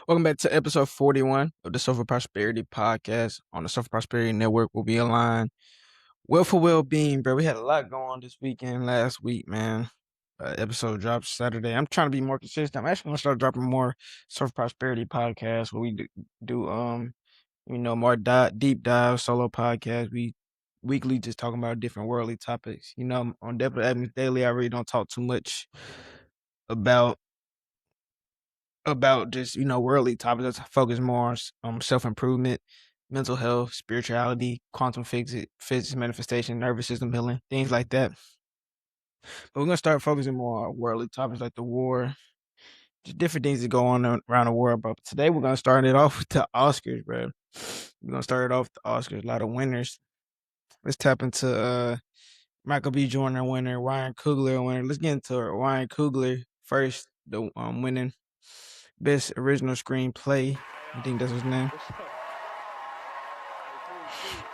Welcome back to episode 41 of the Social Prosperity Podcast on the Social Prosperity Network. We'll be aligned. Well for well-being, bro. We had a lot going on this weekend, last week, man. Episode drops Saturday. I'm trying to be more consistent. I'm actually gonna start dropping more Social Prosperity podcasts where we more deep dive solo podcasts. We weekly just talking about different worldly topics. On Definitely Adams Daily, I really don't talk too much about just worldly topics. I focus more on self-improvement, mental health, spirituality, quantum physics manifestation, nervous system healing, things like that. But we're gonna start focusing more on worldly topics like the war, just different things that go on around the world. But today we're gonna start it off with the Oscars, bro. We're gonna start it off with the Oscars. A lot of winners. Let's tap into Michael B. Jordan winner, Ryan Coogler winner. Let's get into Ryan Coogler first, the winning Best Original Screenplay. I think that's his name.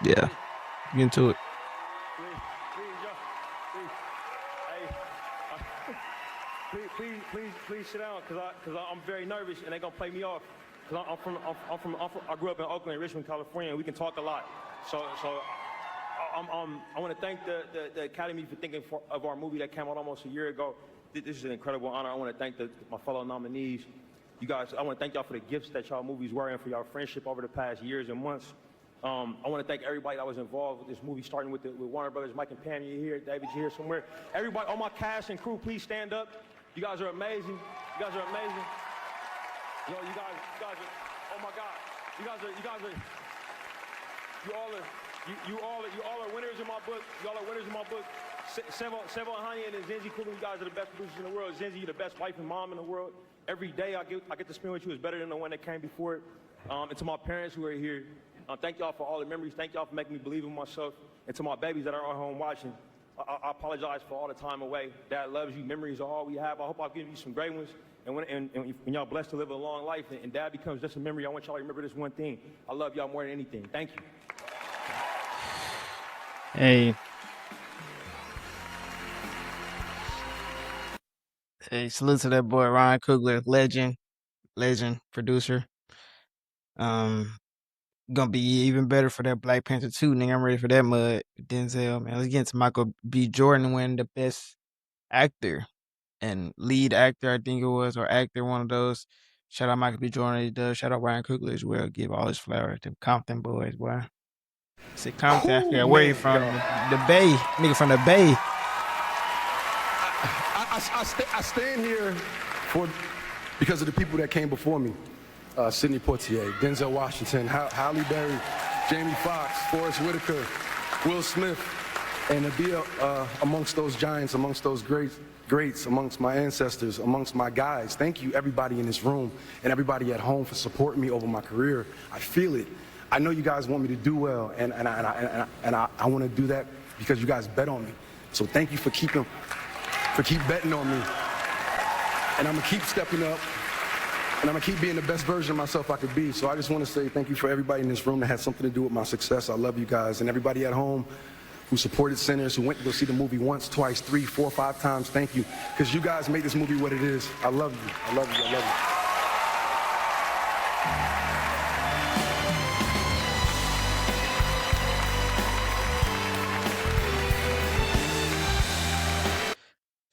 Yeah, get into it. Please sit down, cause I'm very nervous and they're gonna play me off. Cause I grew up in Oakland, Richmond, California, and we can talk a lot. So I want to thank the Academy for thinking of our movie that came out almost a year ago. This is an incredible honor. I want to thank my fellow nominees. You guys, I want to thank y'all for the gifts that y'all movies were and for y'all friendship over the past years and months. I want to thank everybody that was involved with this movie, starting with Warner Brothers. Mike and Pam, you're here. David, you're here somewhere. Everybody, all my cast and crew, please stand up. You guys are amazing. You guys are amazing. Yo, you guys are, oh my God. You all are winners in my book. Y'all are winners in my book. Sevo Hani and Zenzi Coogler, you guys are the best producers in the world. Zenzi, you're the best wife and mom in the world. Every day I get to spend with you is better than the one that came before it. And to my parents who are here, thank y'all for all the memories. Thank y'all for making me believe in myself. And to my babies that are at home watching, I apologize for all the time away. Dad loves you. Memories are all we have. I hope I've given you some great ones. And when y'all blessed to live a long life and Dad becomes just a memory, I want y'all to remember this one thing. I love y'all more than anything. Thank you. Hey, salute to that boy Ryan Coogler, legend producer. Gonna be even better for that Black Panther 2, nigga. I'm ready for that mud. Denzel, man. Let's get into Michael B. Jordan winning the best actor and lead actor, I think it was, or actor, one of those. Shout out Michael B. Jordan, he does. Shout out Ryan Coogler as well. Give all his flowers to Compton boys, boy. Say Compton, I forgot where you from. The Bay. Nigga from the Bay. I stand here because of the people that came before me. Sidney Poitier, Denzel Washington, Halle Berry, Jamie Foxx, Forrest Whitaker, Will Smith, and to be amongst those giants, amongst those greats, amongst my ancestors, amongst my guys. Thank you, everybody in this room and everybody at home for supporting me over my career. I feel it. I know you guys want me to do well, and I want to do that because you guys bet on me. So thank you for keep betting on me, and I'm gonna keep stepping up. And I'm gonna keep being the best version of myself I could be. So I just want to say thank you for everybody in this room that had something to do with my success. I love you guys. And everybody at home who supported Sinners, who went to go see the movie once, twice, 3, 4, 5 times, thank you. Because you guys made this movie what it is. I love you. I love you. I love you.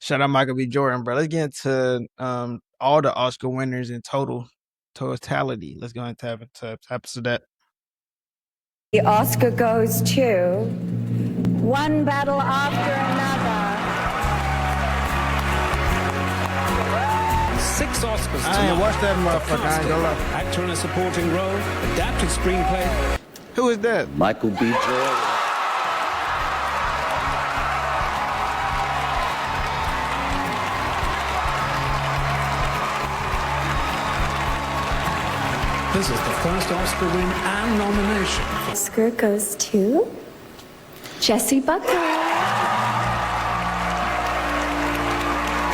Shout out Michael B. Jordan, bro. Let's get into all the Oscar winners in totality. Let's go and tap into that. The Oscar goes to One Battle After Another. 6 Oscars. I ain't watched that motherfucker. I ain't gonna lie. Actor in a supporting role, adapted screenplay. Who is that? Michael B. Jordan. This is the first Oscar win and nomination. Oscar goes to Jessie Buckley.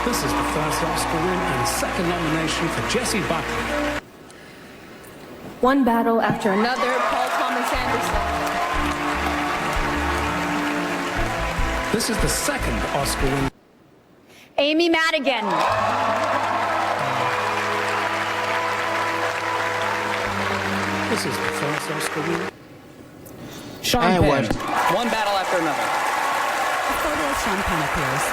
This is the first Oscar win and second nomination for Jessie Buckley. One Battle After Another, Paul Thomas Anderson. This is the second Oscar win. Amy Madigan. This is the first Oscar win. Sean I ain't Penn. watched it. One battle after another. A photo of Sean Penn appears.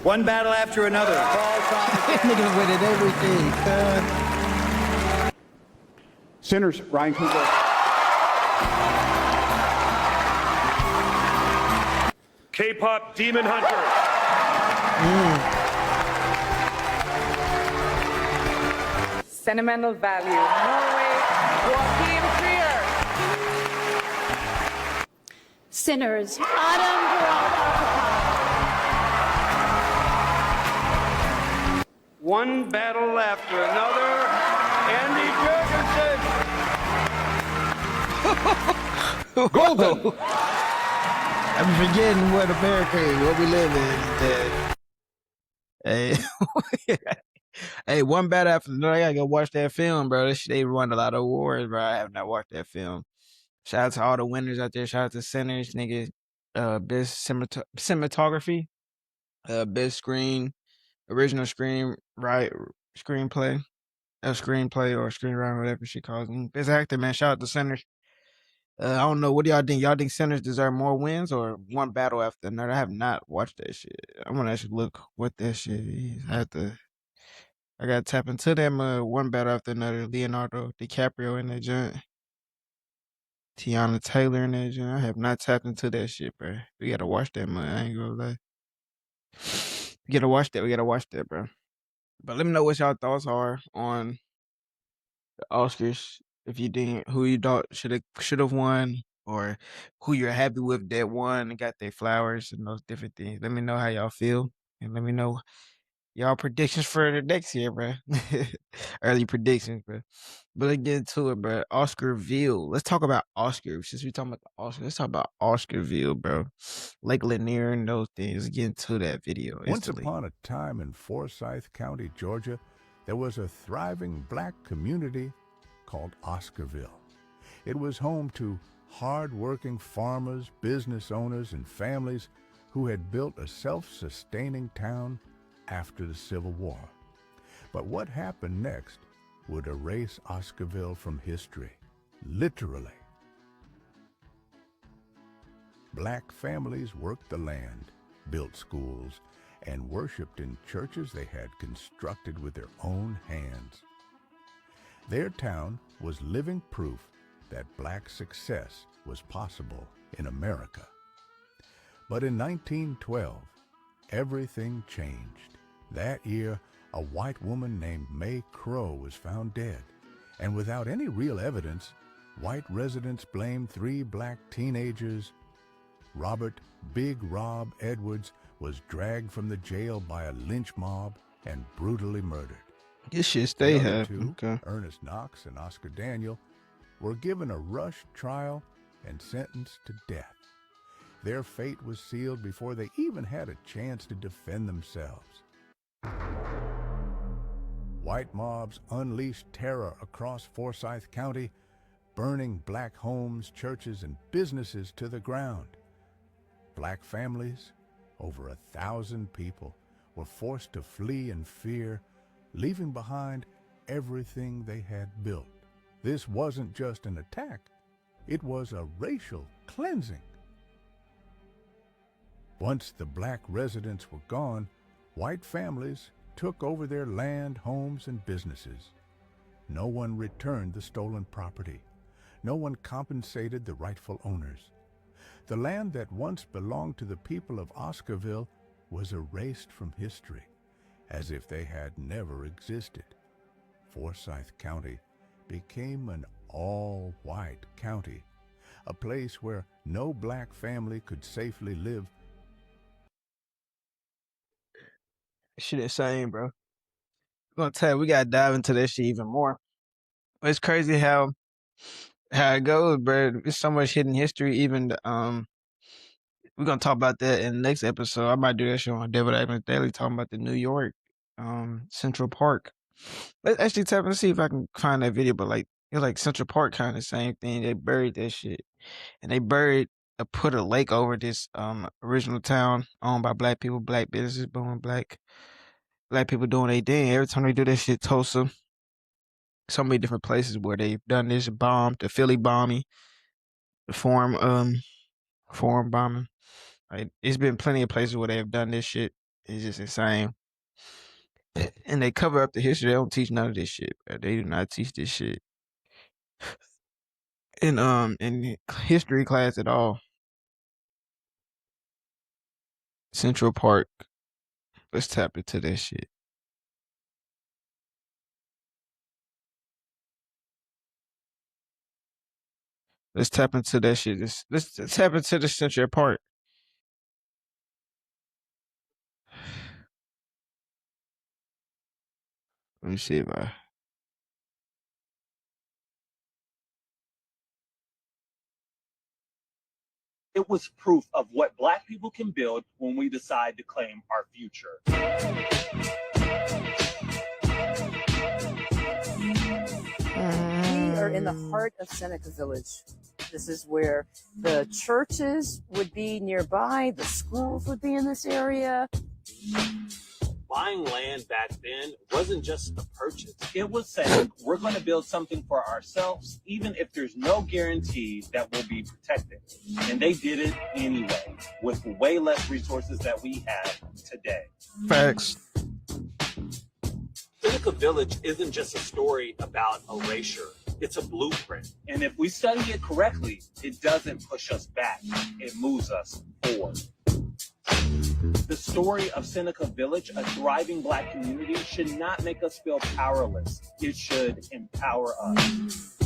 One battle after another. Paul Thomas. Niggas winning everything, cuz. Sinners, Ryan Coogler. K-pop Demon Hunter. Sentimental value. Norway, Joachim Trier. Sinners. Adam Peralta. One battle after another. Andy Jurgensen. Golden. I'm forgetting what America is, what we live in. Hey, hey, one battle after another. I gotta go watch that film, bro. They won a lot of awards, bro. I have not watched that film. Shout out to all the winners out there. Shout out to Sinners, nigga. Best cinematography, best original screenplay, or screenwriter, whatever she calls them. Best actor, man. Shout out to Sinners. I don't know. What do y'all think? Y'all think Sinners deserve more wins or one battle after another? I have not watched that shit. I want to actually look what that shit is. I gotta tap into that one battle after another. Leonardo DiCaprio in that joint. Tiana Taylor in that joint. I have not tapped into that shit, bro. We gotta watch that, man. I ain't gonna lie. We gotta watch that. We gotta watch that, bro. But let me know what y'all thoughts are on the Oscars. If you think who you thought should have won, or who you're happy with that won and got their flowers and those different things. Let me know how y'all feel, and let me know y'all predictions for the next year, bro. Early predictions, bro. But let's get into it, bro. Oscarville. Let's talk about Oscar. Since we talking about the Oscar, let's talk about Oscarville, bro. Lake Lanier and those things. Let's get into that video. Once upon a time in Forsyth County, Georgia, there was a thriving black community called Oscarville. It was home to hard-working farmers, business owners, and families who had built a self-sustaining town after the Civil War. But what happened next would erase Oscarville from history, literally. Black families worked the land, built schools, and worshiped in churches they had constructed with their own hands. Their town was living proof that black success was possible in America. But in 1912, everything changed. That year, a white woman named May Crow was found dead, and without any real evidence, white residents blamed 3 black teenagers. Robert Big Rob Edwards was dragged from the jail by a lynch mob and brutally murdered. This shit stay The other happening. two, Okay. Ernest Knox and Oscar Daniel, were given a rush trial and sentenced to death. Their fate was sealed before they even had a chance to defend themselves. White mobs unleashed terror across Forsyth County, burning black homes, churches, and businesses to the ground. Black families, over 1,000 people, were forced to flee in fear, leaving behind everything they had built. This wasn't just an attack, it was a racial cleansing. Once the black residents were gone, white families took over their land, homes, and businesses. No one returned the stolen property. No one compensated the rightful owners. The land that once belonged to the people of Oscarville was erased from history, as if they had never existed. Forsyth County became an all-white county, a place where no black family could safely live. Shit insane, bro. I'm gonna tell you, we gotta dive into that shit even more. It's crazy how it goes, bro. There's so much hidden history. Even we're gonna talk about that in the next episode. I might do that show on David Adams Daily, talking about the New York Central Park. Let's actually tap and see if I can find that video. But like, it's like Central Park, kind of same thing. They buried that shit, and they put a lake over this original town owned by black people, black businesses, boom, black black people doing their thing. Every time they do that shit, Tulsa, so many different places where they've done this bomb, the Philly bombing, the forum bombing. Like, it's been plenty of places where they have done this shit. It's just insane. And they cover up the history. They don't teach none of this shit. Bro. They do not teach this shit in history class at all. Central Park. Let's tap into that shit. Let's tap into that shit. Let's tap into the Central Park. Let me see if I. It was proof of what black people can build when we decide to claim our future. We are in the heart of Seneca Village. This is where the churches would be nearby, the schools would be in this area. Buying land back then wasn't just a purchase. It was saying, we're going to build something for ourselves, even if there's no guarantee that we'll be protected. And they did it anyway, with way less resources that we have today. Facts. Seneca Village isn't just a story about erasure. It's a blueprint. And if we study it correctly, it doesn't push us back. It moves us forward. The story of Seneca Village, a thriving black community, should not make us feel powerless. It should empower us.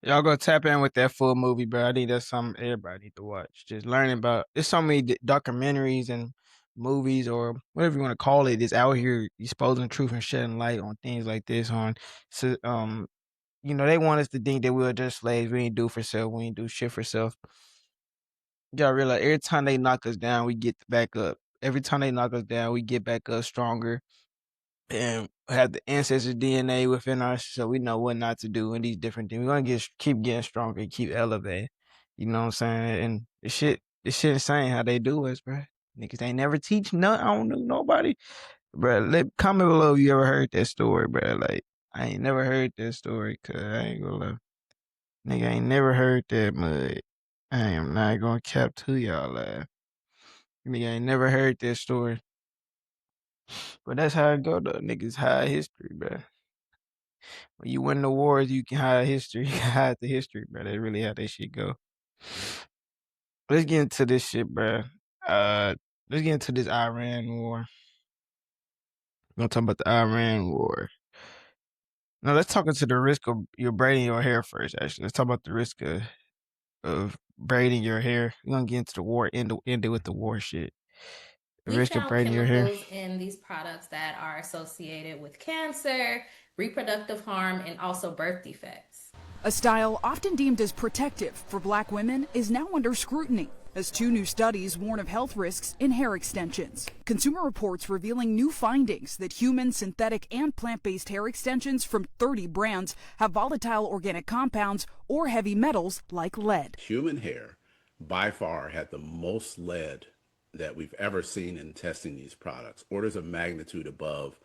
Y'all go tap in with that full movie, bro. I think that's something everybody need to watch. Just learning about. There's so many documentaries and movies or whatever you want to call it is out here exposing truth and shedding light on things like this. So, they want us to think that we're just slaves. We ain't do for self. We ain't do shit for self. Y'all realize every time they knock us down, we get back up. Every time they knock us down, we get back up stronger and have the ancestors' DNA within us, so we know what not to do in these different things. We're gonna keep getting stronger, keep elevating. You know what I'm saying? And this shit insane how they do us, bro. Niggas ain't never teach none. I don't know nobody, bro. Comment below if you ever heard that story, bro. Like, I ain't never heard that story, cause I ain't gonna lie. Nigga ain't never heard that mud. I am not gonna cap to y'all. Nigga ain't never heard that story. But that's how it go though. Niggas hide history, bro. When you win the wars, you can hide history. You can hide the history, bro. That's really how that shit go. Let's get into this shit, bro. Let's get into this Iran war. We're gonna talk about the Iran war. No, let's talk into the risk of you braiding your hair first. Actually, let's talk about the risk of braiding your hair. We're gonna get into the war. End it with the war shit. The We risk of found braiding your hair. chemicals in these products that are associated with cancer, reproductive harm, and also birth defects. A style often deemed as protective for black women is now under scrutiny as 2 new studies warn of health risks in hair extensions. Consumer Reports revealing new findings that human, synthetic, and plant-based hair extensions from 30 brands have volatile organic compounds or heavy metals like lead. Human hair by far had the most lead that we've ever seen in testing these products, orders of magnitude above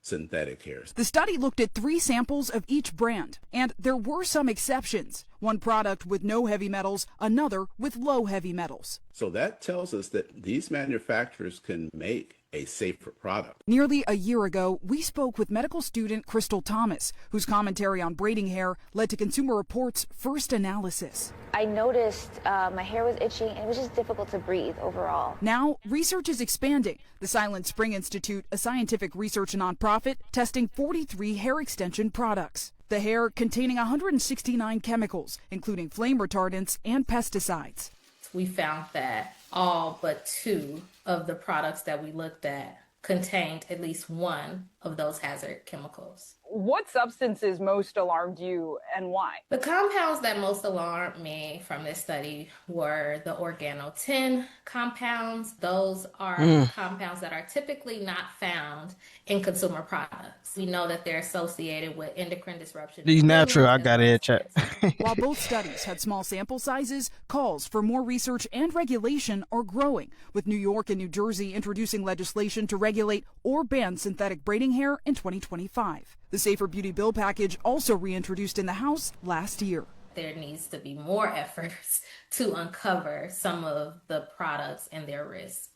synthetic hairs. The study looked at 3 samples of each brand, and there were some exceptions. One product with no heavy metals, another with low heavy metals. So that tells us that these manufacturers can make a safer product. Nearly a year ago, we spoke with medical student Crystal Thomas, whose commentary on braiding hair led to Consumer Reports' first analysis. I noticed my hair was itchy and it was just difficult to breathe overall. Now, research is expanding. The Silent Spring Institute, a scientific research nonprofit, testing 43 hair extension products. The hair containing 169 chemicals, including flame retardants and pesticides. We found that all but 2 of the products that we looked at contained at least one of those hazard chemicals. What substances most alarmed you and why? The compounds that most alarmed me from this study were the organo-10 compounds. Those are compounds that are typically not found in consumer products. We know that they're associated with endocrine disruption These in natural, humans I as got well it, as chat. cancer. While both studies had small sample sizes, calls for more research and regulation are growing, with New York and New Jersey introducing legislation to regulate or ban synthetic braiding hair in 2025. The Safer Beauty Bill package also reintroduced in the House last year. There needs to be more efforts to uncover some of the products and their risks.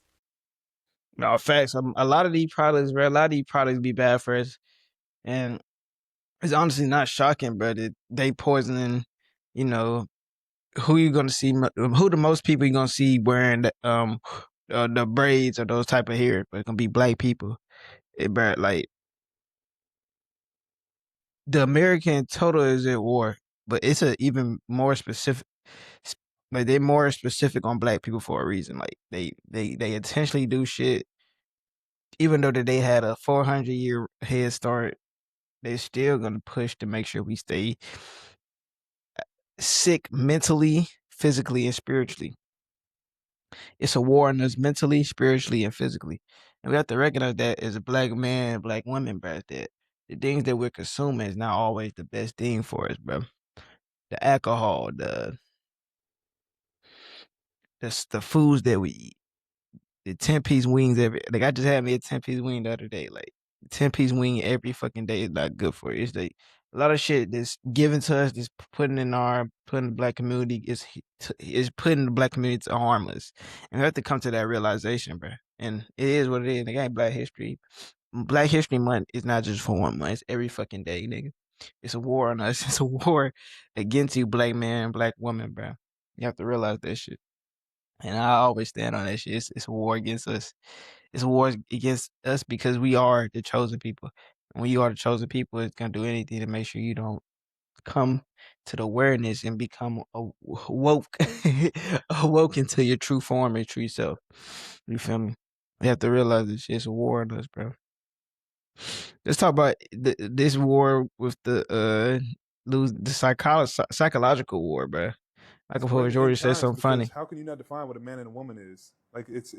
No, facts. A lot of these products, bro, a lot of these products be bad for us. And it's honestly not shocking, bro, that they poisoning, you know, who you gonna see, who the most people you gonna see wearing the braids or those type of hair, but it's gonna be black people. Bro, like, the American total is at war, but it's a even more specific. Like, they're more specific on black people for a reason. Like, they intentionally do shit, even though that they had a 400-year head start. They're still gonna push to make sure we stay sick mentally, physically, and spiritually. It's a war on us mentally, spiritually, and physically. And we have to recognize that as a black man, black woman, bro, that the things that we're consuming is not always the best thing for us, bro. The alcohol, the foods that we eat, the 10-piece wings like, I just had me a 10-piece wing the other day. Like, 10-piece wing every fucking day is not good for you. It's like a lot of shit that's given to us, that's putting the black community is putting the black community to harm us. And we have to come to that realization, bro. And it is what it is. It ain't Black History. Black History Month is not just for 1 month. It's every fucking day, nigga. It's a war on us. It's a war against you, black man, black woman, bro. You have to realize that shit. And I always stand on that shit. It's a war against us. It's a war against us because we are the chosen people. And when you are the chosen people, it's gonna do anything to make sure you don't come to the awareness and become woke, awoke into your true form and true self. You feel me? You have to realize this shit's a war on us, bro. Let's talk about this war with the psychological war, bro. Michael Paul George said something funny. How can you not define what a man and a woman is? Like, it's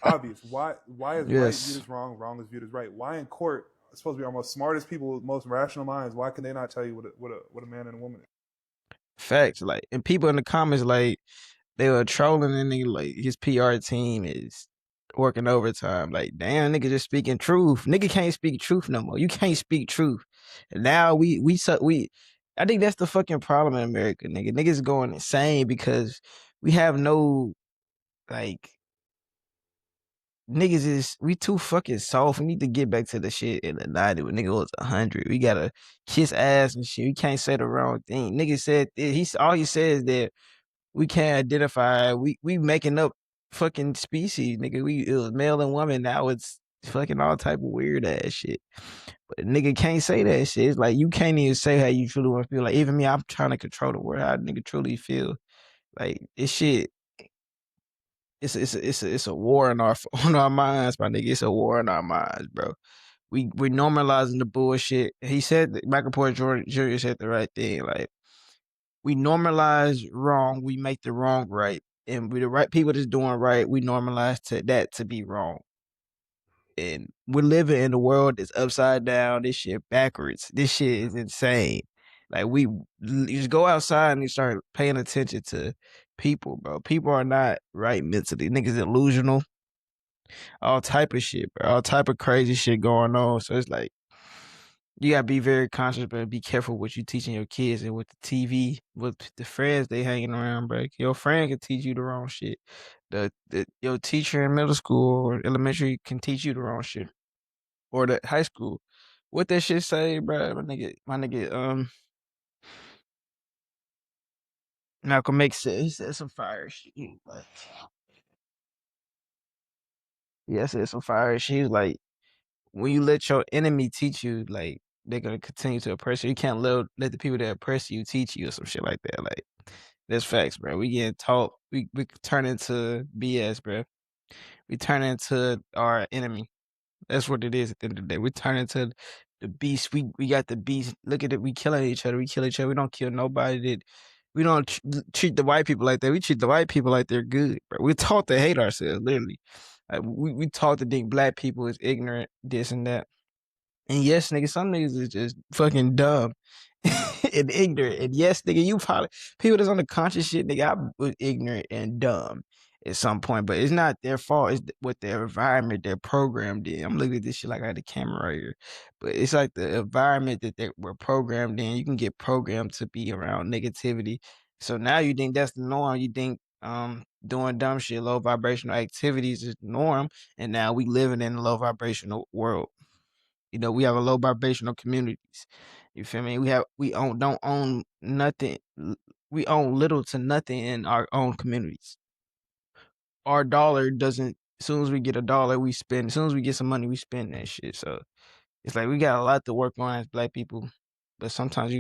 obvious. Why is right viewed as wrong, wrong is viewed as right? Why in court, supposed to be our most smartest people with most rational minds, why can they not tell you what a man and a woman is? Facts, like, and people in the comments, like, they were trolling, and they like, his PR team is working overtime. Like, damn, nigga just speaking truth. Nigga can't speak truth no more. You can't speak truth. And now I think that's the fucking problem in America, nigga. Niggas going insane because we have no, like, niggas we too fucking soft. We need to get back to the shit in the 90s when nigga was 100. We gotta kiss ass and shit. We can't say the wrong thing. Nigga said all he says that we can't identify. We making up fucking species, nigga. It was male and woman. Now it's fucking all type of weird ass shit. But nigga can't say that shit. It's like you can't even say how you truly want to feel. Like, even me, I'm trying to control the word how nigga truly feel. Like, this shit. It's a war on our minds, my nigga. It's a war on our minds, bro. We're normalizing the bullshit. He said that Michael Porter Jr. said the right thing. Like, we normalize wrong, we make the wrong right. And we the right people that's doing right, we normalize that to be wrong. And we're living in a world that's upside down. This shit backwards. This shit is insane. Like, you just go outside and you start paying attention to people, bro. People are not right mentally. Niggas delusional. All type of shit, bro. All type of crazy shit going on. So it's like, you gotta be very conscious, but be careful what you teaching your kids and with the TV, with the friends they hanging around, bro. Your friend can teach you the wrong shit. Your teacher in middle school or elementary can teach you the wrong shit, or the high school. What that shit say, bro? My nigga, Malcolm X said, he said some fire shit. Like, yeah, said some fire shit. He was like, when you let your enemy teach you, like, they're gonna continue to oppress you. You can't let the people that oppress you teach you or some shit like that. Like, that's facts, bro. We getting taught. We turn into BS, bro. We turn into our enemy. That's what it is at the end of the day. We turn into the beast. We got the beast. Look at it. We killing each other. We kill each other. We don't kill nobody. We don't treat the white people like that. We treat the white people like they're good, bro. We're taught to hate ourselves, literally. Like, we taught to think black people is ignorant, this and that. And yes, nigga, some niggas is just fucking dumb and ignorant. And yes, nigga, you probably people that's on the conscious shit, nigga, I was ignorant and dumb at some point, but it's not their fault. It's what their environment, their programmed in. I'm looking at this shit like I had the camera right here, but it's like the environment that they were programmed in. You can get programmed to be around negativity, so now you think that's the norm. You think doing dumb shit, low vibrational activities is the norm, and now we living in a low vibrational world. You know, we have a low vibrational communities. You feel me? Don't own nothing. We own little to nothing in our own communities. Our dollar doesn't. As soon as we get a dollar, we spend. As soon as we get some money, we spend that shit. So it's like we got a lot to work on as black people. But sometimes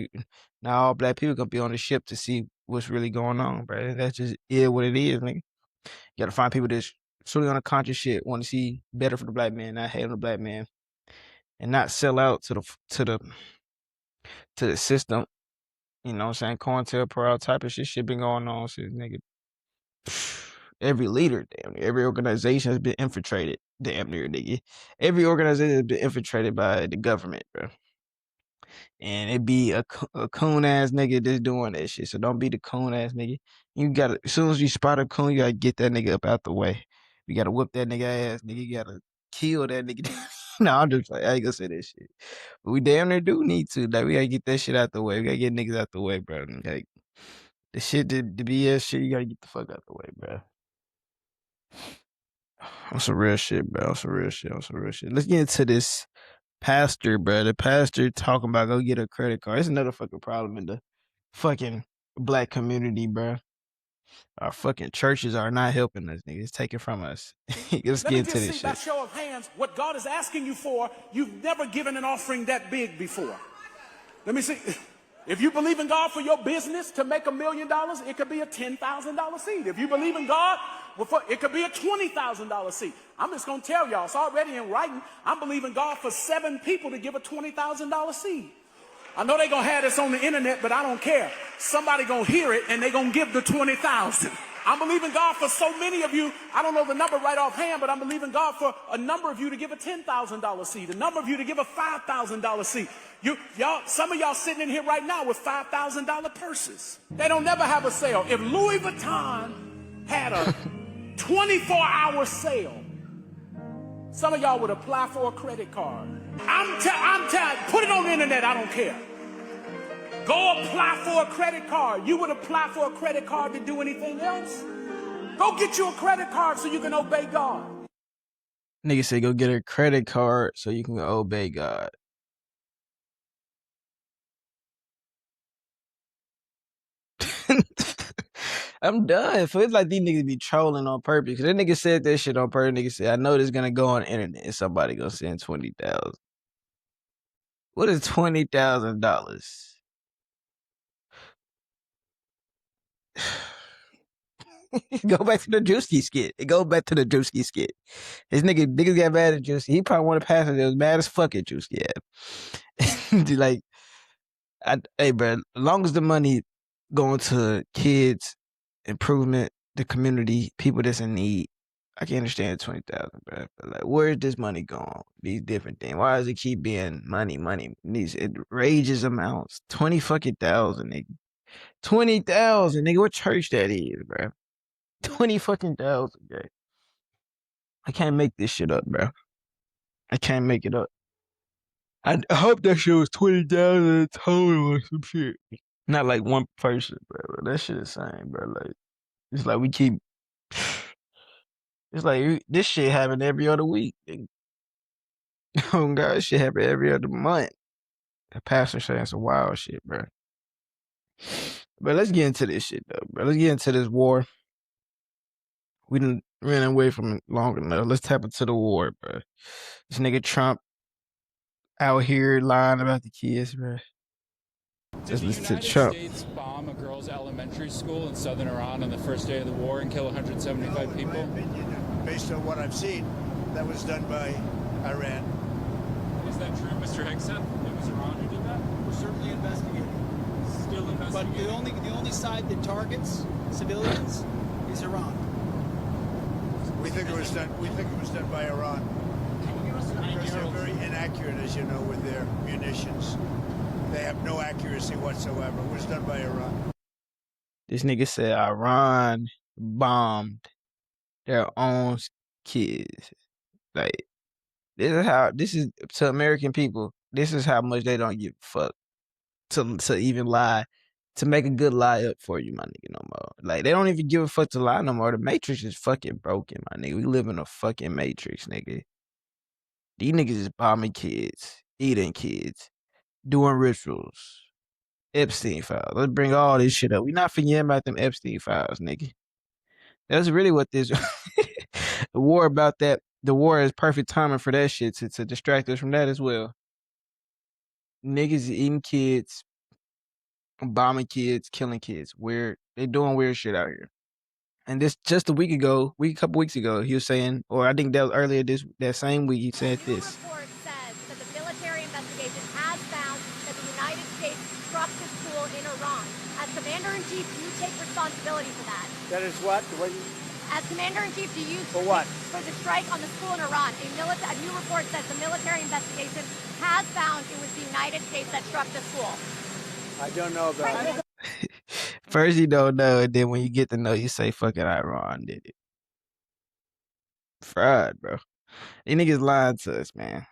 not all black people gonna be on the ship to see what's really going on, bro. That's just what it is, nigga. You gotta find people that's truly on a conscious shit, want to see better for the black man, not hate on the black man, and not sell out to the system. You know what I'm saying? COINTELPRO type of shit been going on since nigga. Every leader, damn near, every organization has been infiltrated, damn near, nigga. Every organization has been infiltrated by the government, bro. And it be a coon ass nigga that's doing that shit. So don't be the coon ass nigga. You gotta, as soon as you spot a coon, you gotta get that nigga up out the way. You gotta whip that nigga ass, nigga. You gotta kill that nigga. No, I'm just like, I ain't gonna say that shit. But we damn near do need to. Like, we gotta get that shit out the way. We gotta get niggas out the way, bro. Like, the shit, the BS shit, you gotta get the fuck out the way, bro. On some real shit, bro. On some real shit. Let's get into this pastor, bro. The pastor talking about go get a credit card. It's another fucking problem in the fucking black community, bro. Our fucking churches are not helping us, nigga. It's taken from us. Let's get into this shit. By show of hands, what God is asking you for, you've never given an offering that big before. Let me see. If you believe in God for your business to make $1 million, it could be a $10,000 seed. If you believe in God, it could be a $20,000 seed. I'm just going to tell y'all, it's already in writing. I'm believing God for 7 people to give a $20,000 seed. I know they're going to have this on the internet, but I don't care. Somebody going to hear it, and they're going to give the $20,000. I'm believing God for so many of you. I don't know the number right offhand, but I'm believing God for a number of you to give a $10,000 seed, a number of you to give a $5,000 seed. Some of y'all sitting in here right now with $5,000 purses. They don't never have a sale. If Louis Vuitton had a 24-hour sale, some of y'all would apply for a credit card. I'm telling, put it on the internet, I don't care. Go apply for a credit card. You would apply for a credit card to do anything else? Go get you a credit card so you can obey God. Nigga say go get a credit card so you can obey God. I'm done. So it's like these niggas be trolling on purpose. Cause that nigga said that shit on purpose. Nigga said, I know this gonna go on the internet and somebody gonna send 20,000. What is $20,000? Go back to the Drewski skit. Go back to the Drewski skit. This niggas got mad at Drewski. He probably one of the pastors that was mad as fuck at Drewski. Like, hey, bro, as long as the money going to kids, improvement, the community, people that's in need, I can understand 20,000, bro. But like, where's this money going? These different things. Why does it keep being money? These outrageous amounts. 20 fucking thousand, nigga. 20,000, nigga. What church that is, bro? 20 fucking thousand, bro. I can't make this shit up, bro. I can't make it up. I hope that shit was 20,000 total or some shit. Not like one person, bro. That shit is insane, bro. Like, it's like we keep. It's like this shit happen every other week. Oh God, shit happen every other month. The pastor saying some wild shit, bro. But let's get into this shit though, bro. Let's get into this war. We done ran away from it long enough. Let's tap into the war, bro. This nigga Trump out here lying about the kids, bro. Did the United States bomb a girls' elementary school in southern Iran on the first day of the war and kill 175 people? In my opinion, based on what I've seen, that was done by Iran. Is that true, Mr. Higson? It was Iran who did that? We're certainly investigating. Still investigating. But the only side that targets civilians is Iran. We think it was done. We think it was done by Iran. Because they're very inaccurate, as you know, with their munitions. They have no accuracy whatsoever. It was done by Iran. This nigga said Iran bombed their own kids. Like, this is to American people. This is how much they don't give a fuck to even lie, to make a good lie up for you, my nigga, no more. Like, they don't even give a fuck to lie no more. The Matrix is fucking broken, my nigga. We live in a fucking Matrix, nigga. These niggas is bombing kids, eating kids, doing rituals. Epstein files. Let's bring all this shit up. We not forgetting about them Epstein files, nigga. That's really what this the war about that. The war is perfect timing for that shit to distract us from that as well. Niggas eating kids, bombing kids, killing kids. Weird. They doing weird shit out here. And this just a couple weeks ago, he was saying, or I think that was earlier that same week, he said this. Report says that the military investigation has found that the United States struck the school in Iran. As Commander-in-Chief, do you take responsibility for that? That is what? As Commander-in-Chief, do you... For what? For the strike on the school in Iran. A new report says the military investigation has found it was the United States that struck the school. I don't know about it. First you don't know, and then when you get to know, you say, fucking Iran did it. Fried, bro. These niggas lying to us, man.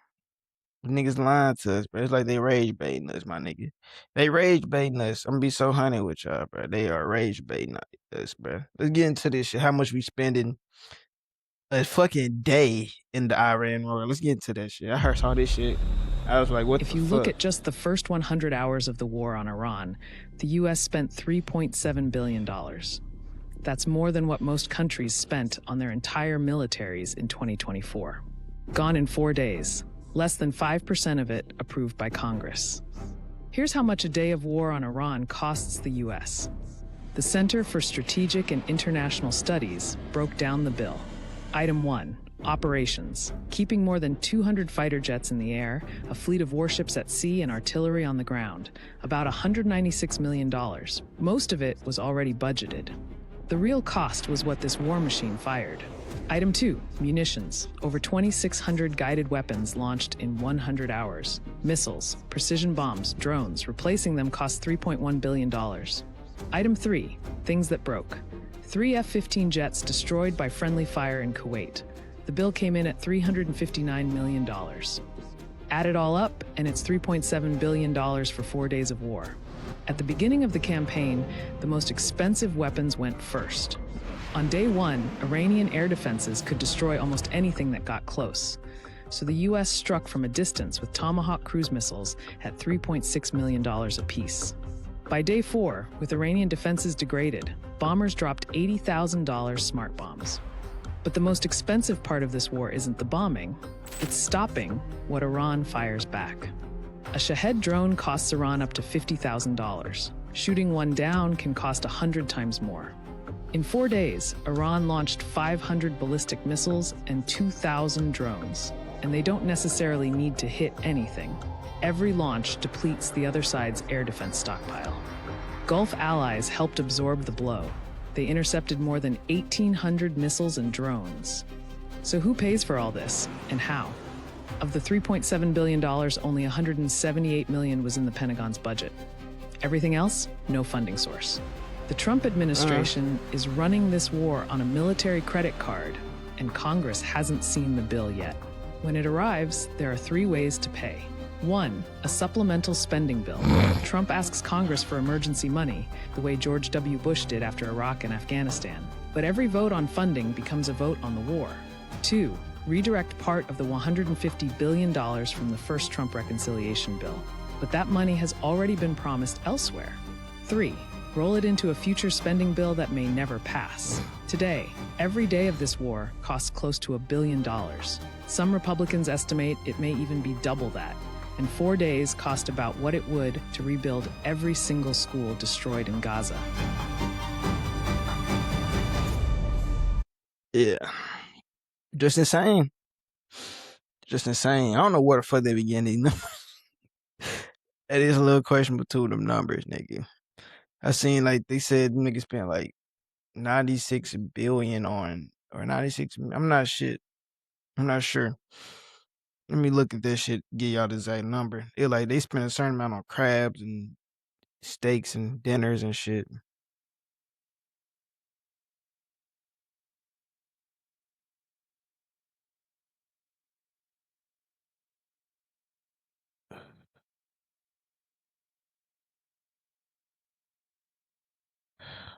Niggas lying to us, bro. It's like they rage baiting us, my nigga. They rage baiting us. I'm gonna be so honey with y'all, bro. They are rage baiting us, bro. Let's get into this shit. How much we spending a fucking day in the Iran war? Let's get into that shit. I heard all this shit. I was like, what the fuck? If you look at just the first 100 hours of the war on Iran, the U.S. spent $3.7 billion. That's more than what most countries spent on their entire militaries in 2024. Gone in 4 days. Less than 5% of it approved by Congress. Here's how much a day of war on Iran costs the U.S. The Center for Strategic and International Studies broke down the bill. Item 1, operations. Keeping more than 200 fighter jets in the air, a fleet of warships at sea, and artillery on the ground. About $196 million. Most of it was already budgeted. The real cost was what this war machine fired. Item 2, munitions. Over 2,600 guided weapons launched in 100 hours. Missiles, precision bombs, drones, replacing them cost $3.1 billion. Item 3, things that broke. 3 F-15 jets destroyed by friendly fire in Kuwait. The bill came in at $359 million. Add it all up, and it's $3.7 billion for 4 days of war. At the beginning of the campaign, the most expensive weapons went first. On day 1, Iranian air defenses could destroy almost anything that got close. So the U.S. struck from a distance with Tomahawk cruise missiles at $3.6 million apiece. By day 4, with Iranian defenses degraded, bombers dropped $80,000 smart bombs. But the most expensive part of this war isn't the bombing, it's stopping what Iran fires back. A Shahed drone costs Iran up to $50,000. Shooting one down can cost 100 times more. In 4 days, Iran launched 500 ballistic missiles and 2,000 drones. And they don't necessarily need to hit anything. Every launch depletes the other side's air defense stockpile. Gulf allies helped absorb the blow. They intercepted more than 1,800 missiles and drones. So who pays for all this, and how? Of the $3.7 billion, only $178 million was in the Pentagon's budget. Everything else, no funding source. The Trump administration is running this war on a military credit card, and Congress hasn't seen the bill yet. When it arrives, there are 3 ways to pay. 1, a supplemental spending bill. Trump asks Congress for emergency money, the way George W. Bush did after Iraq and Afghanistan. But every vote on funding becomes a vote on the war. 2, redirect part of the $150 billion from the first Trump reconciliation bill. But that money has already been promised elsewhere. 3, roll it into a future spending bill that may never pass. Today, every day of this war costs close to $1 billion. Some Republicans estimate it may even be double that. And 4 days cost about what it would to rebuild every single school destroyed in Gaza. Yeah. Just insane. Just insane. I don't know where the fuck they be getting these numbers. That is a little questionable too, them numbers, nigga. I seen like they said niggas spent like 96 billion on or 96. I'm not shit. I'm not sure. Let me look at this shit, get y'all the exact number. It like they spent a certain amount on crabs and steaks and dinners and shit.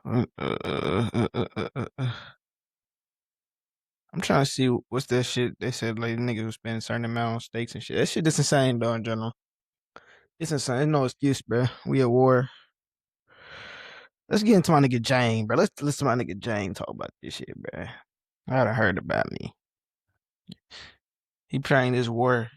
I'm trying to see what's that shit. They said like niggas was spending a certain amount on steaks and shit. That shit is insane though in general. It's insane. There's no excuse, bro. We at war. Let's get into my nigga Jane, bro. Let's listen to my nigga Jane talk about this shit, bro. I would have heard about me. He playing this war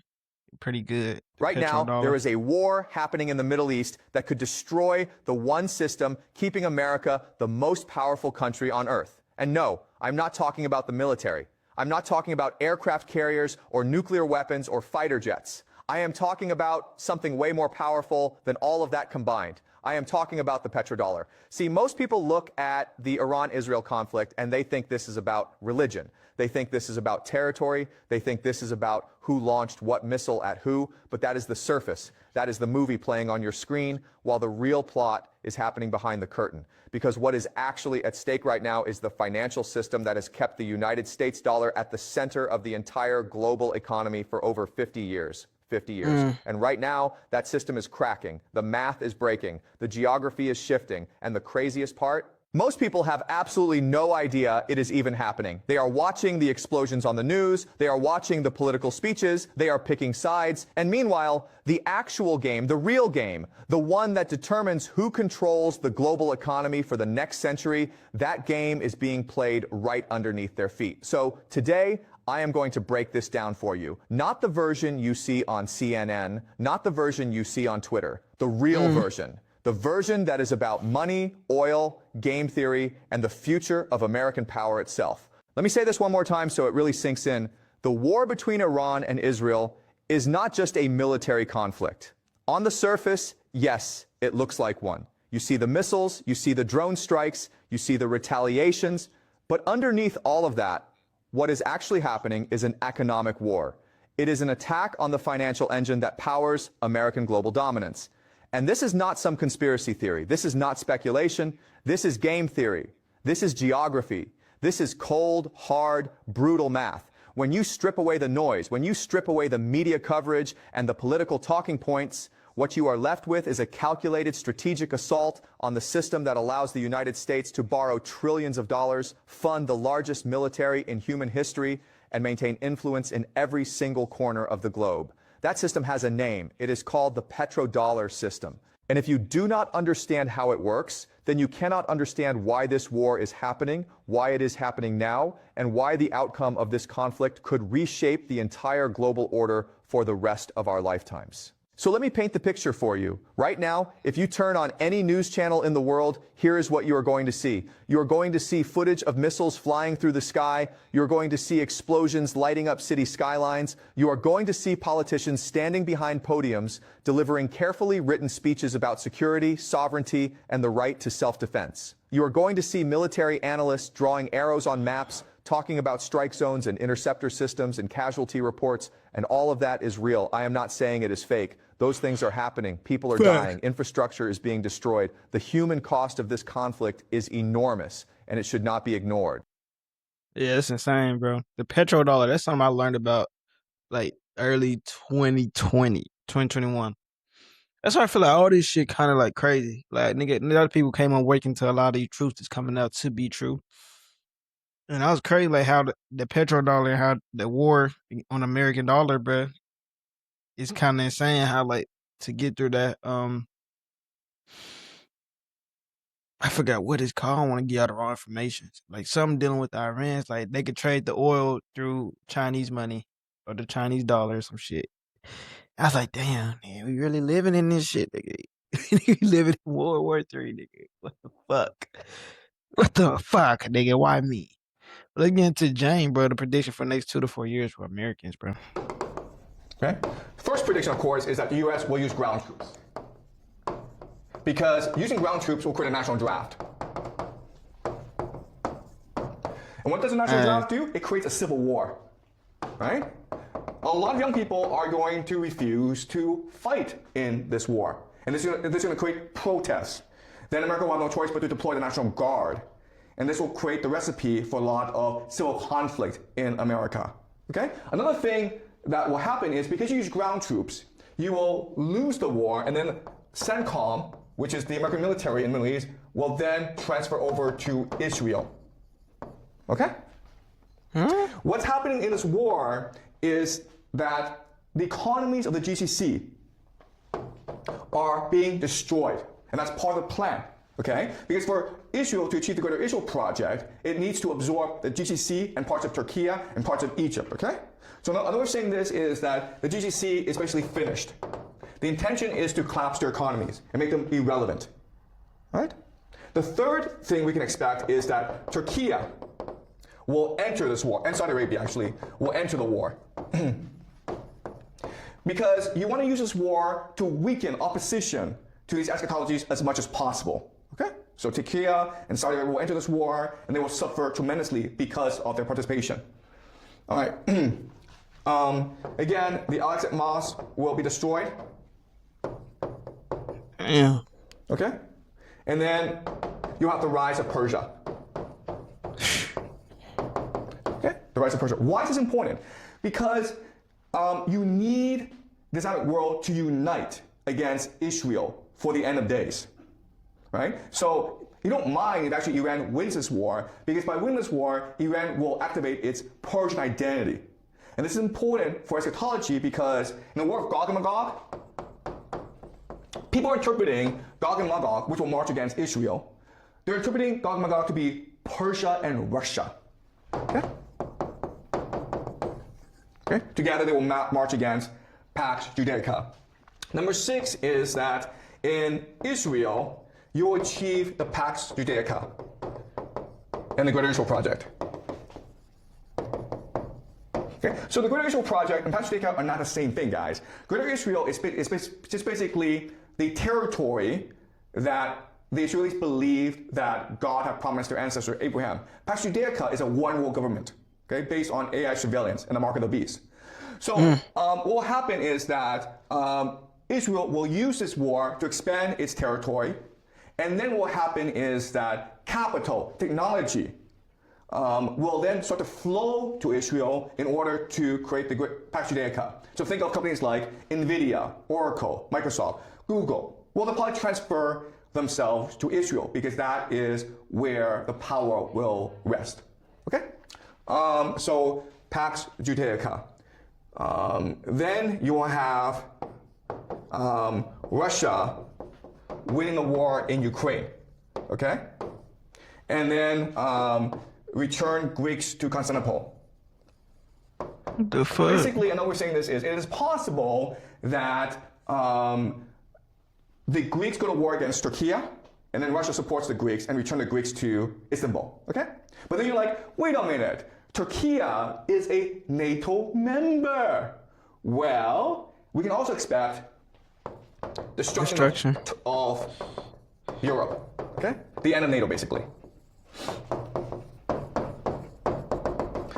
pretty good. Right now, there is a war happening in the Middle East that could destroy the one system keeping America the most powerful country on earth. And no, I'm not talking about the military. I'm not talking about aircraft carriers or nuclear weapons or fighter jets. I am talking about something way more powerful than all of that combined. I am talking about the petrodollar. See, most people look at the Iran-Israel conflict and they think this is about religion. They think this is about territory. They think this is about who launched what missile at who. But that is the surface. That is the movie playing on your screen, while the real plot is happening behind the curtain. Because what is actually at stake right now is the financial system that has kept the United States dollar at the center of the entire global economy for over 50 years. 50 years. And right now, that system is cracking. The math is breaking. The geography is shifting. And the craziest part? Most people have absolutely no idea it is even happening. They are watching the explosions on the news. They are watching the political speeches. They are picking sides. And meanwhile, the actual game, the real game, the one that determines who controls the global economy for the next century, that game is being played right underneath their feet. So today, I am going to break this down for you. Not the version you see on CNN, not the version you see on Twitter, the real version. The version that is about money, oil, game theory, and the future of American power itself. Let me say this one more time so it really sinks in. The war between Iran and Israel is not just a military conflict. On the surface, yes, it looks like one. You see the missiles, you see the drone strikes, you see the retaliations, but underneath all of that, what is actually happening is an economic war. It is an attack on the financial engine that powers American global dominance. And this is not some conspiracy theory. This is not speculation. This is game theory. This is geography. This is cold, hard, brutal math. When you strip away the noise, when you strip away the media coverage and the political talking points, what you are left with is a calculated strategic assault on the system that allows the United States to borrow trillions of dollars, fund the largest military in human history, and maintain influence in every single corner of the globe. That system has a name. It is called the petrodollar system. And if you do not understand how it works, then you cannot understand why this war is happening, why it is happening now, and why the outcome of this conflict could reshape the entire global order for the rest of our lifetimes. So let me paint the picture for you. Right now, if you turn on any news channel in the world, here is what you are going to see. You are going to see footage of missiles flying through the sky. You are going to see explosions lighting up city skylines. You are going to see politicians standing behind podiums, delivering carefully written speeches about security, sovereignty, and the right to self-defense. You are going to see military analysts drawing arrows on maps, talking about strike zones and interceptor systems and casualty reports, and all of that is real. I am not saying it is fake. Those things are happening. People are dying. Infrastructure is being destroyed. The human cost of this conflict is enormous, and it should not be ignored. Yeah, it's insane, bro. The petrodollar, that's something I learned about like early 2020, 2021. That's why I feel like all this shit kind of like crazy. Like, nigga, a lot of people came on waking to a lot of these truths that's coming out to be true. And that was crazy, like how the petrodollar, how the war on American dollar, bro, it's kind of insane how like to get through that. I forgot what it's called. I don't want to give out the wrong information. Like something dealing with Iran. Like they could trade the oil through Chinese money or the Chinese dollar or some shit. I was like, damn, man, we really living in this shit, nigga. We living in World War III, nigga. What the fuck? What the fuck, nigga? Why me? Let's get into Jane, bro. The prediction for the next 2 to 4 years for Americans, bro. Okay? First prediction, of course, is that the U.S. will use ground troops. Because using ground troops will create a national draft. And what does a national draft do? It creates a civil war, right? A lot of young people are going to refuse to fight in this war. And this is going to create protests. Then America will have no choice but to deploy the National Guard. And this will create the recipe for a lot of civil conflict in America. Okay? Another thing that will happen is because you use ground troops, you will lose the war, and then CENTCOM, which is the American military in the Middle East, will then transfer over to Israel. Okay? What's happening in this war is that the economies of the GCC are being destroyed. And that's part of the plan. Okay? Because for Israel to achieve the Greater Israel Project, it needs to absorb the GCC and parts of Turkey and parts of Egypt. Okay? So another way of saying this is that the GCC is basically finished. The intention is to collapse their economies and make them irrelevant. Right? The third thing we can expect is that Turkey will enter this war, and Saudi Arabia actually, will enter the war. Because you want to use this war to weaken opposition to these eschatologies as much as possible. Okay? So Turkey and Saudi Arabia will enter this war, and they will suffer tremendously because of their participation. All right. Again, the Al-Aqsa Mosque will be destroyed. Yeah. Okay? And then you have the rise of Persia. Okay? The rise of Persia. Why is this important? Because you need the Islamic world to unite against Israel for the end of days. Right? So you don't mind if actually Iran wins this war, because by winning this war, Iran will activate its Persian identity. And this is important for eschatology because in the war of Gog and Magog, people are interpreting Gog and Magog, which will march against Israel. They're interpreting Gog and Magog to be Persia and Russia. Okay? Okay? Together they will march against Pax Judaica. Number 6 is that in Israel, you will achieve the Pax Judaica and the Greater Israel Project. Okay? So the Greater Israel Project and Pax Judaica are not the same thing, guys. Greater Israel is just basically the territory that the Israelis believed that God had promised their ancestor Abraham. Pax Judaica is a one world government, okay, based on AI surveillance and the mark of the beast. So what will happen is that Israel will use this war to expand its territory, and then what will happen is that capital, technology, will then start to flow to Israel in order to create the Pax Judaica. So think of companies like NVIDIA, Oracle, Microsoft, Google. Well, they'll probably transfer themselves to Israel because that is where the power will rest. Okay? So Pax Judaica. Then you will have Russia winning the war in Ukraine. Okay? And then return Greeks to Constantinople. The fuck? Basically, another way of saying this is, it is possible that the Greeks go to war against Turkey, and then Russia supports the Greeks and return the Greeks to Istanbul. Okay? But then you're like, wait a minute. Turkey is a NATO member. Well, we can also expect destruction of Europe. Okay? The end of NATO, basically.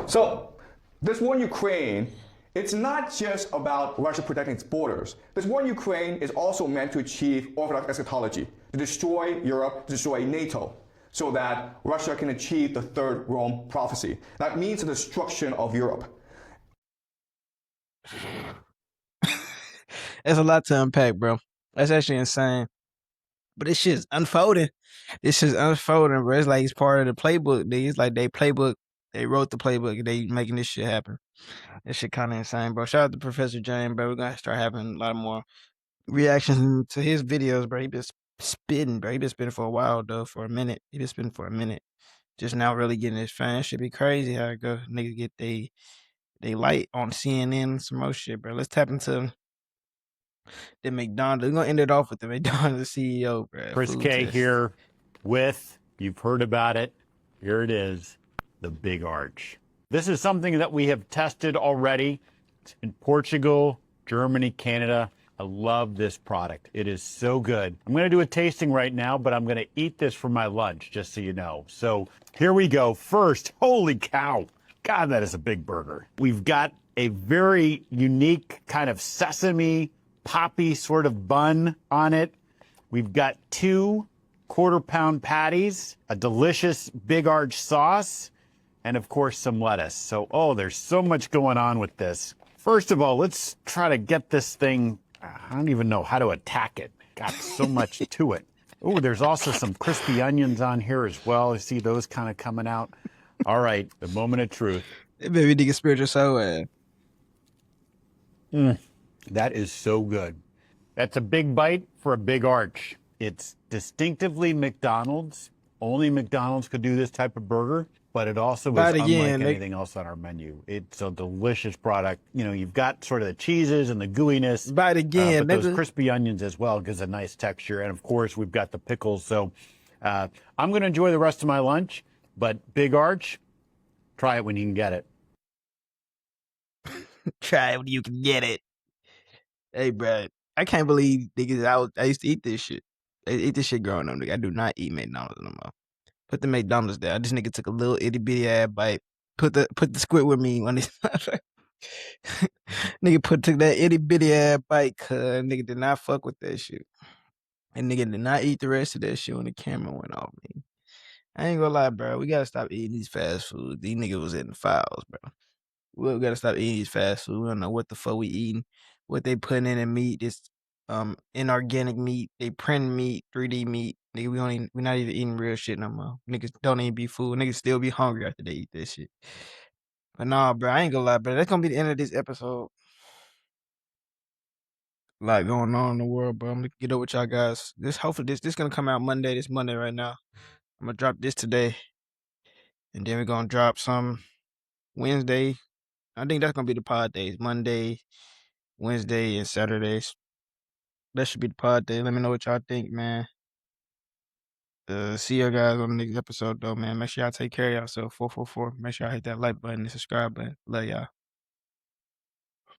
So, this war in Ukraine, it's not just about Russia protecting its borders. This war in Ukraine is also meant to achieve Orthodox eschatology, to destroy Europe, to destroy NATO, so that Russia can achieve the third Rome prophecy. That means the destruction of Europe. There's a lot to unpack, bro. That's actually insane. But this shit's unfolding. This shit's unfolding, bro. It's like it's part of the playbook. It's like they playbook. They wrote the playbook. And they making this shit happen. This shit kind of insane, bro. Shout out to Professor James, bro. We're gonna start having a lot more reactions to his videos, bro. He been spitting, bro. He been spitting for a while, though. For a minute. He been spitting for a minute. Just now, really getting his fan. Should be crazy how it go. Niggas get they light on CNN and some more shit, bro. Let's tap into the McDonald's. We're gonna end it off with the McDonald's CEO, bro. Chris K here with, you've heard about it. Here it is, the Big Arch. This is something that we have tested already in Portugal, Germany, Canada. I love this product. It is so good. I'm going to do a tasting right now, but I'm going to eat this for my lunch, just so you know. So here we go. First, holy cow. God, that is a big burger. We've got a very unique kind of sesame poppy sort of bun on it. We've got 2 quarter-pound patties, a delicious Big Arch sauce, and of course some lettuce. So, oh, there's so much going on with this. First of all, let's try to get this thing, I don't even know how to attack it. Got so much to it. Oh, there's also some crispy onions on here as well. I see those kind of coming out. All right, the moment of truth. Baby nigga spiritual soul. That is so good. That's a big bite for a big arch. It's distinctively McDonald's. Only McDonald's could do this type of burger, but it also is Bite unlike again, anything else on our menu. It's a delicious product. You know, you've got sort of the cheeses and the gooiness. Bite again, but those nigga. crispy onions as well gives a nice texture. And of course, we've got the pickles. So I'm going to enjoy the rest of my lunch, but Big Arch, try it when you can get it. Try it when you can get it. Hey, bro, I can't believe niggas. I used to eat this shit. I eat this shit growing up. Nigga. I do not eat McDonald's no more. Put the McDonald's there. This nigga took a little itty bitty ass bite. Put the squid with me on this. Nigga took that itty bitty ass bite. Cause nigga did not fuck with that shit. And nigga did not eat the rest of that shit when the camera went off me. I ain't gonna lie, bro. We gotta stop eating these fast foods. These niggas was in the files, bro. We gotta stop eating these fast food. We don't know what the fuck we eating. What they putting in the meat. This inorganic meat. They print meat, 3D meat. Nigga, we not even eating real shit no more. Niggas don't even be food. Niggas still be hungry after they eat this shit. But nah, bro, I ain't gonna lie, bro. That's gonna be the end of this episode. A lot going on in the world, bro. I'm gonna get up with y'all guys. Hopefully this gonna come out Monday. This Monday right now. I'm gonna drop this today. And then we're gonna drop some Wednesday. I think that's gonna be the pod days. Monday, Wednesday, and Saturdays. That should be the pod day. Let me know what y'all think, man. See you guys on the next episode, though, man. Make sure y'all take care of yourself. 444. Make sure y'all hit that like button and subscribe button. Love y'all.